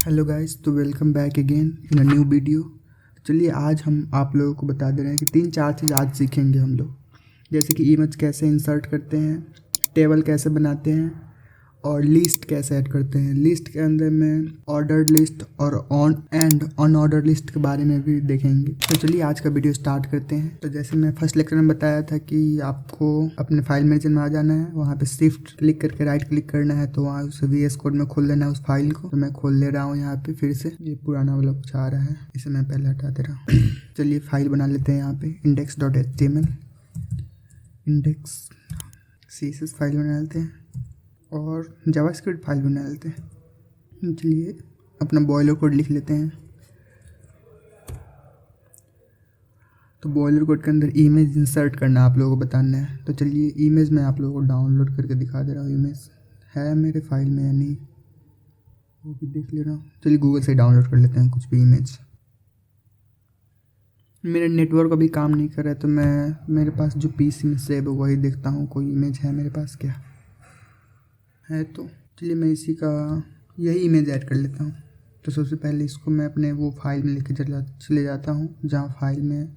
Hello guys, तो welcome back again in a new video. चलिए आज हम आप लोगों को बता दे रहे हैं कि 3-4 चीज़ आज सीखेंगे हम लोग। जैसे कि इमेज कैसे इंसर्ट करते हैं, टेबल कैसे बनाते हैं और लिस्ट कैसे ऐड करते हैं। लिस्ट के अंदर में ऑर्डर्ड लिस्ट और ऑन एंड अनऑर्डर्ड लिस्ट के बारे में भी देखेंगे। तो चलिए आज का वीडियो स्टार्ट करते हैं। तो जैसे मैं फर्स्ट लेक्चर में बताया था कि आपको अपने फाइल मैनेजर में आ जाना है, वहाँ पे शिफ्ट क्लिक करके राइट क्लिक करना है, तो वहाँ उसे VS कोड में खोल लेना है उस फाइल को। तो मैं खोल ले रहा हूँ यहाँ पे फिर से। ये पुराना वाला कुछ आ रहा है, इसे मैं पहले हटा दे रहा हूँ। चलिए फाइल बना लेते हैं यहाँ पे index.html, इंडेक्स CSS फाइल बना लेते हैं और जावास्क्रिप्ट फाइल बना लेते हैं। चलिए अपना बॉयलर कोड लिख लेते हैं। तो बॉयलर कोड के अंदर इमेज इंसर्ट करना आप लोगों को बताना है। तो चलिए इमेज मैं आप लोगों को डाउनलोड करके दिखा दे रहा हूँ। इमेज है मेरे फाइल में या नहीं वो भी देख ले रहा हूँ। चलिए गूगल से डाउनलोड कर लेते हैं कुछ भी इमेज। मेरे नेटवर्क अभी काम नहीं कर रहा है, तो मैं मेरे पास जो PC में सेव है वही देखता हूँ कोई इमेज है मेरे पास क्या है। तो चलिए मैं इसी का यही इमेज ऐड कर लेता हूँ। तो सबसे पहले इसको मैं अपने वो फाइल में लेके चले जाता हूँ जहाँ फाइल में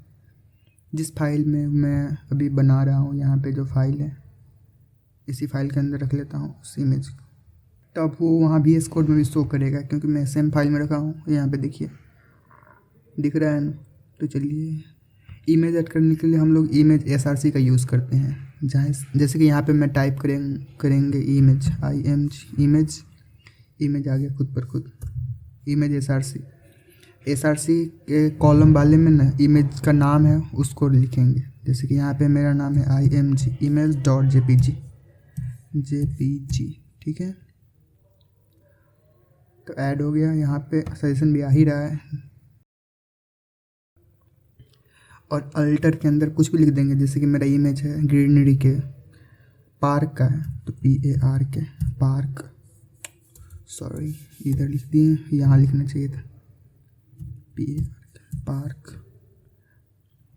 जिस फाइल में मैं अभी बना रहा हूँ। यहाँ पे जो फाइल है इसी फाइल के अंदर रख लेता हूँ उस इमेज को। तो अब वो वहाँ VS कोड में भी शो करेगा क्योंकि मैं सेम फाइल में रखा हूँ। यहाँ पे देखिए दिख रहा है ना। तो चलिए इमेज ऐड करने के लिए हम लोग इमेज SRC का यूज़ करते हैं। जहाँ जैसे कि यहाँ पे मैं टाइप करेंगे इमेज इमेज आ गया खुद पर खुद इमेज SRC के कॉलम वाले में ना इमेज का नाम है उसको लिखेंगे। जैसे कि यहाँ पे मेरा नाम है img image.jpg ठीक है। तो ऐड हो गया। यहाँ पे सजेशन भी आ ही रहा है। और अल्टर के अंदर कुछ भी लिख देंगे। जैसे कि मेरा इमेज है ग्रीनरी के पार्क का है, तो PARK पार्क, सॉरी इधर लिख दिए, यहाँ लिखना चाहिए था PARK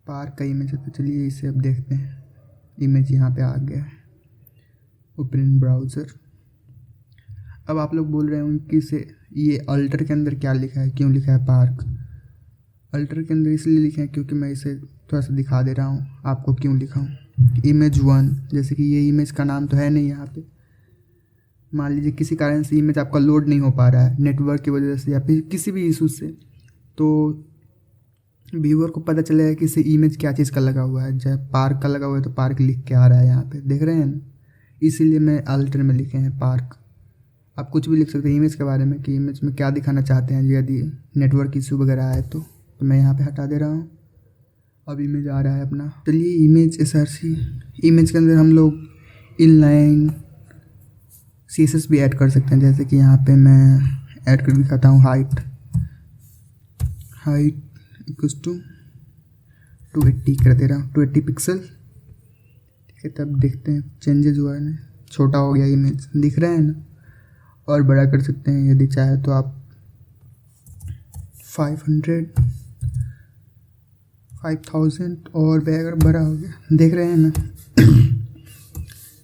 पार्क का इमेज है। तो चलिए इसे अब देखते हैं। इमेज यहाँ पे आ गया है, ओपन इन ब्राउज़र। अब आप लोग बोल रहे होंगे कि इसे ये अल्टर के अंदर क्या लिखा है, क्यों लिखा है पार्क। अल्टर के अंदर इसलिए लिखे हैं क्योंकि मैं इसे थोड़ा सा दिखा दे रहा हूँ आपको क्यों लिखा हूँ। इमेज 1, जैसे कि ये इमेज का नाम तो है नहीं यहाँ पे। मान लीजिए किसी कारण से इमेज आपका लोड नहीं हो पा रहा है नेटवर्क की वजह से या फिर किसी भी इशू से, तो व्यूअर को पता चलेगा कि इसे इमेज क्या चीज़ का लगा हुआ है। जब पार्क का लगा हुआ है तो पार्क लिख के आ रहा है यहाँ पे, देख रहे हैं ना। इसीलिए मैं अल्टर में लिखे हैं पार्क। आप कुछ भी लिख सकते हैं इमेज के बारे में कि इमेज में क्या दिखाना चाहते हैं। यदि नेटवर्क इशू वगैरह आए तो मैं यहाँ पे हटा दे रहा हूँ। अब इमेज आ रहा है अपना। चलिए इमेज SRC इमेज के अंदर हम लोग इनलाइन CSS भी ऐड कर सकते हैं। जैसे कि यहाँ पे मैं ऐड कर दिखाता हूँ। हाइट इक्वल्स टू 280 कर दे रहा हूँ, 280 पिक्सल ठीक है। तब देखते हैं चेंजेस हुआ है ना, छोटा हो गया इमेज, दिख रहा है ना। और बड़ा कर सकते हैं यदि चाहे तो आप 5000 और अगर बड़ा हो गया, देख रहे हैं ना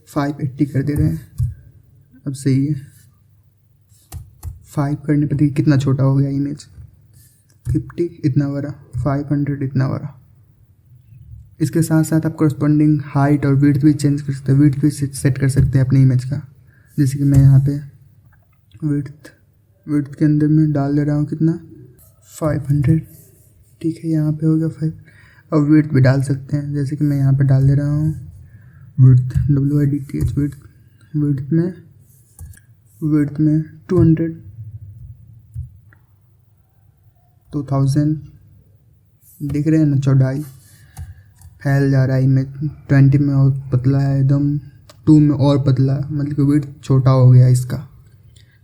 580 कर दे रहे हैं। अब सही है। 5 करने पर देखिए कितना छोटा हो गया इमेज। 50 इतना बड़ा, 500 इतना बड़ा। इसके साथ साथ आप करस्पॉन्डिंग हाइट और विड्थ भी चेंज कर सकते हैं। विड्थ भी सेट कर सकते हैं अपने इमेज का। जैसे कि मैं यहाँ पे विड्थ के अंदर में डाल दे रहा हूँ कितना 500 ठीक है। यहाँ पे हो गया 5। अब विड्थ भी डाल सकते हैं। जैसे कि मैं यहाँ पे डाल दे रहा हूँ विड्थ WIDTH विड्थ में 2000 दिख रहे हैं ना। चौड़ाई फैल जा रहा है इमेज। 20 में और पतला है एकदम, 2 में और पतला, मतलब कि विड्थ छोटा हो गया इसका।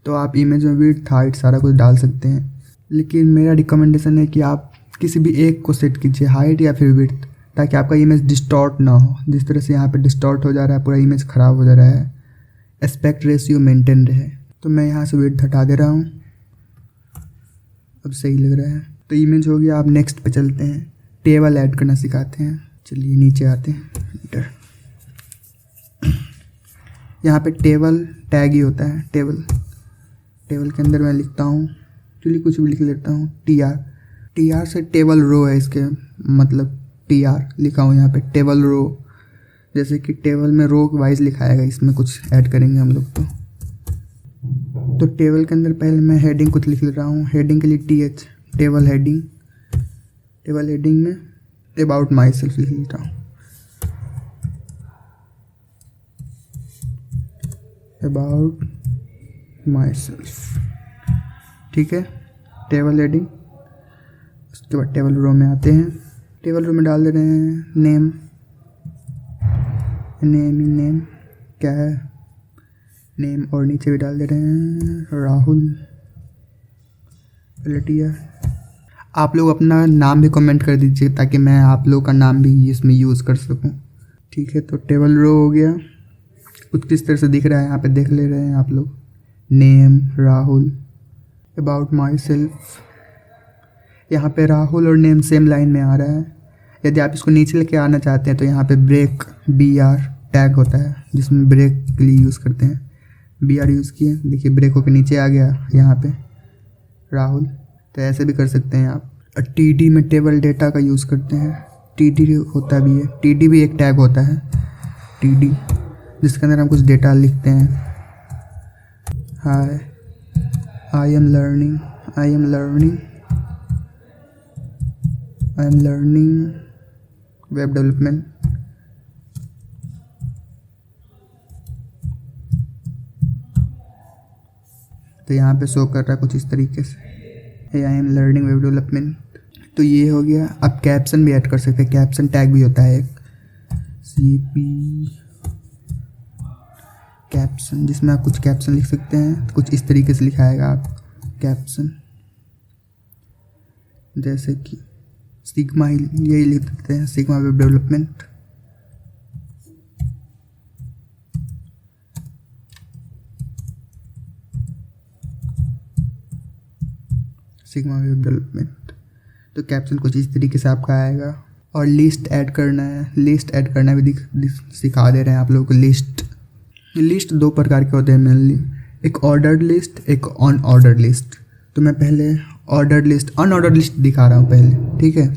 तो आप इमेज में विड्थ हाइट सारा कुछ डाल सकते हैं। लेकिन मेरा रिकमेंडेशन है कि आप किसी भी एक को सेट कीजिए, हाइट या फिर विड्थ, ताकि आपका इमेज डिस्टॉर्ट ना हो। जिस तरह से यहाँ पे डिस्टॉर्ट हो जा रहा है, पूरा इमेज ख़राब हो जा रहा है, एस्पेक्ट रेशियो मेंटेन रहे। तो मैं यहाँ से विड्थ हटा दे रहा हूँ। अब सही लग रहा है। तो इमेज हो गया। आप नेक्स्ट पे चलते हैं, टेबल ऐड करना सिखाते हैं। चलिए नीचे आते हैं, इंटर। यहाँ पे टेबल टैग ही होता है। टेबल के अंदर मैं लिखता हूँ चलिए कुछ भी लिख लेता हूँ, टी आर से टेबल रो है इसके मतलब, टी आर लिखा हूँ यहाँ पे टेबल रो, जैसे कि टेबल में रो वाइज लिखाएगा, इसमें कुछ ऐड करेंगे हम लोग। तो टेबल के अंदर पहले मैं हेडिंग कुछ लिख ले रहा हूँ। हेडिंग के लिए टी एच, टेबल हेडिंग में अबाउट माई सेल्फ लिख लेता हूँ, अबाउट माई सेल्फ। ठीक है, टेबल हेडिंग। उसके बाद टेबल रो में आते हैं। टेबल रो में डाल दे रहे हैं नेम क्या है, नेम, और नीचे भी डाल दे रहे हैं राहुल पलटिया। आप लोग अपना नाम भी कमेंट कर दीजिए ताकि मैं आप लोग का नाम भी इसमें यूज़ कर सकूं। ठीक है, तो टेबल रो हो गया। कुछ किस तरह से दिख रहा है यहाँ पे देख ले रहे हैं आप लोग, name Rahul, about my self. यहाँ पे राहुल और नेम सेम लाइन में आ रहा है। यदि आप इसको नीचे लेके आना चाहते हैं तो यहाँ पे ब्रेक BR टैग होता है जिसमें ब्रेक के लिए यूज़ करते हैं, BR यूज़ किए, देखिए ब्रेक होकर नीचे आ गया यहाँ पे राहुल। तो ऐसे भी कर सकते हैं आप। TD में टेबल डेटा का यूज़ करते हैं, TD होता भी है, TD भी एक टैग होता है TD, जिसके अंदर हम कुछ डेटा लिखते हैं। Hi, I am learning web development. तो यहाँ पे शो कर रहा है कुछ इस तरीके से, आई एम लर्निंग वेब डेवलपमेंट। तो ये हो गया। अब कैप्शन भी ऐड कर सकते हैं, कैप्शन टैग भी होता है एक, CP कैप्शन, जिसमें आप कुछ कैप्शन लिख सकते हैं। कुछ इस तरीके से लिखाएगा आप कैप्शन, जैसे कि सिग्मा, यही लिख सकते हैं सिग्मा वेब डेवलपमेंट। तो कैप्शन कुछ इस तरीके से आपका आएगा। और लिस्ट ऐड करना भी सिखा दे रहे हैं आप लोगों को। लिस्ट दो प्रकार के होते हैं मेनली, एक ऑर्डर्ड लिस्ट, एक अनऑर्डर्ड लिस्ट। तो मैं पहले अनऑर्डर्ड लिस्ट दिखा रहा हूँ पहले, ठीक है।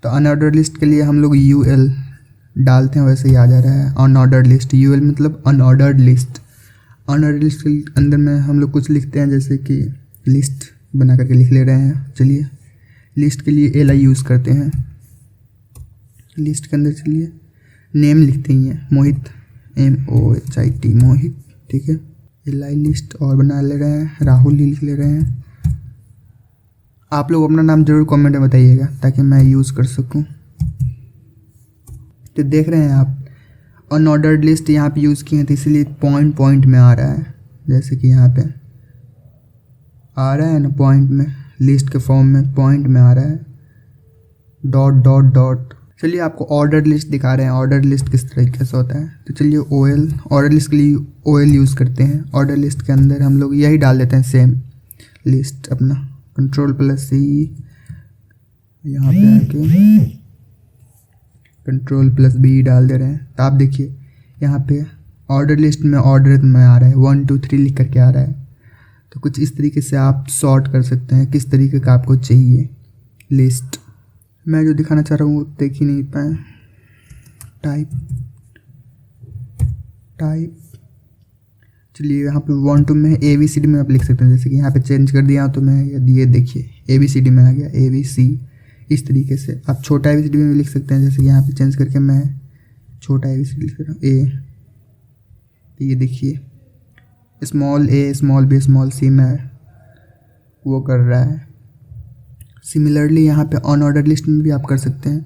तो अनऑर्डर्ड लिस्ट के लिए हम लोग UL डालते हैं, वैसे ही आ जा रहा है अनऑर्डर्ड लिस्ट। UL मतलब अनऑर्डर्ड लिस्ट। अनऑर्डर्ड लिस्ट के अंदर में हम लोग कुछ लिखते हैं, जैसे कि लिस्ट बना करके लिख ले रहे हैं। चलिए, लिस्ट के लिए LI यूज़ करते हैं। लिस्ट के अंदर चलिए नेम लिखते ही हैं, मोहित, MOHIT मोहित, ठीक है। LI लिस्ट और बना ले रहे हैं, राहुल ही लिख ले रहे हैं। आप लोग अपना नाम ज़रूर कमेंट में बताइएगा ताकि मैं यूज़ कर सकूं। तो देख रहे हैं आप अनऑर्डर्ड लिस्ट यहाँ पे यूज़ किए हैं, तो इसलिए पॉइंट में आ रहा है, जैसे कि यहाँ पे आ रहा है ना पॉइंट में, लिस्ट के फॉर्म में पॉइंट में आ रहा है, डॉट। चलिए आपको ऑर्डर्ड लिस्ट दिखा रहे हैं, ऑर्डर्ड लिस्ट किस तरीके से होता है। तो चलिए ऑर्डर लिस्ट के लिए OL यूज़ करते हैं। ऑर्डर लिस्ट के अंदर हम लोग यही डाल देते हैं सेम लिस्ट अपना, Ctrl+C, यहाँ पे आके Ctrl+B डाल दे रहे हैं। तो आप देखिए यहाँ पे ऑर्डर लिस्ट में ऑर्डर में आ रहा है, 1 2 3 लिख करके आ रहा है। तो कुछ इस तरीके से आप सॉर्ट कर सकते हैं, किस तरीके का आपको चाहिए लिस्ट। मैं जो दिखाना चाह रहा हूँ वो देख ही नहीं पाए। टाइप चलिए यहाँ पे 1 2 में ABCD में आप लिख सकते हैं, जैसे कि यहाँ पे चेंज कर दिया तो मैं ये देखिए ABCD में आ गया, ABC। इस तरीके से आप छोटा ABCD में भी लिख सकते हैं, जैसे कि यहाँ पे चेंज करके मैं छोटा ABCD लिख रहा हूँ A। तो ये देखिए small a, small b, small c में वो कर रहा है। सिमिलरली यहाँ पे अनऑर्डर्ड लिस्ट में भी आप कर सकते हैं।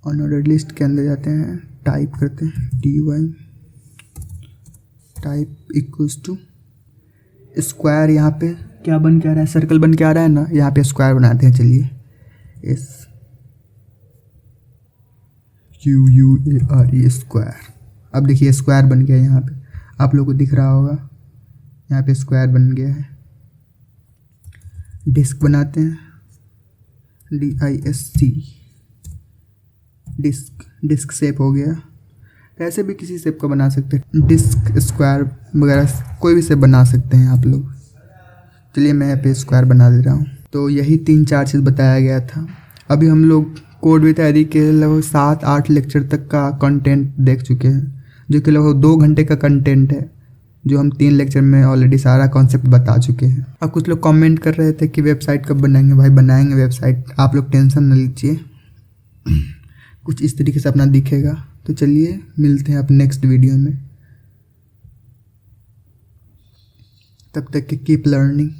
अनऑर्डर्ड लिस्ट के अंदर जाते हैं, टाइप करते हैं DY, type equals to square. यहाँ पे क्या बन के आ रहा है, सर्कल बन के आ रहा है ना, यहाँ पे स्क्वायर बनाते हैं। चलिए SQUARE स्क्वायर। अब देखिए स्क्वायर बन गया, यहाँ पे आप लोगों को दिख रहा होगा, यहाँ पे स्क्वायर बन गया है। डिस्क बनाते हैं, DISC, डिस्क शेप हो गया। ऐसे भी किसी शेप का बना सकते हैं, डिस्क, स्क्वायर वगैरह कोई भी शेप बना सकते हैं आप लोग। चलिए मैं यहाँ पे स्क्वायर बना दे रहा हूँ। तो यही 3-4 चीज़ बताया गया था। अभी हम लोग कोड विद एरी के लगभग 7-8 लेक्चर तक का कंटेंट देख चुके हैं, जो कि लगभग 2 घंटे का कंटेंट है, जो हम 3 लेक्चर में ऑलरेडी सारा कॉन्सेप्ट बता चुके हैं। अब कुछ लोग कमेंट कर रहे थे कि वेबसाइट कब बनाएंगे। भाई बनाएंगे वेबसाइट, आप लोग टेंशन न लीजिए। कुछ इस तरीके से अपना दिखेगा। तो चलिए मिलते हैं अब नेक्स्ट वीडियो में। तब तक के कीप लर्निंग।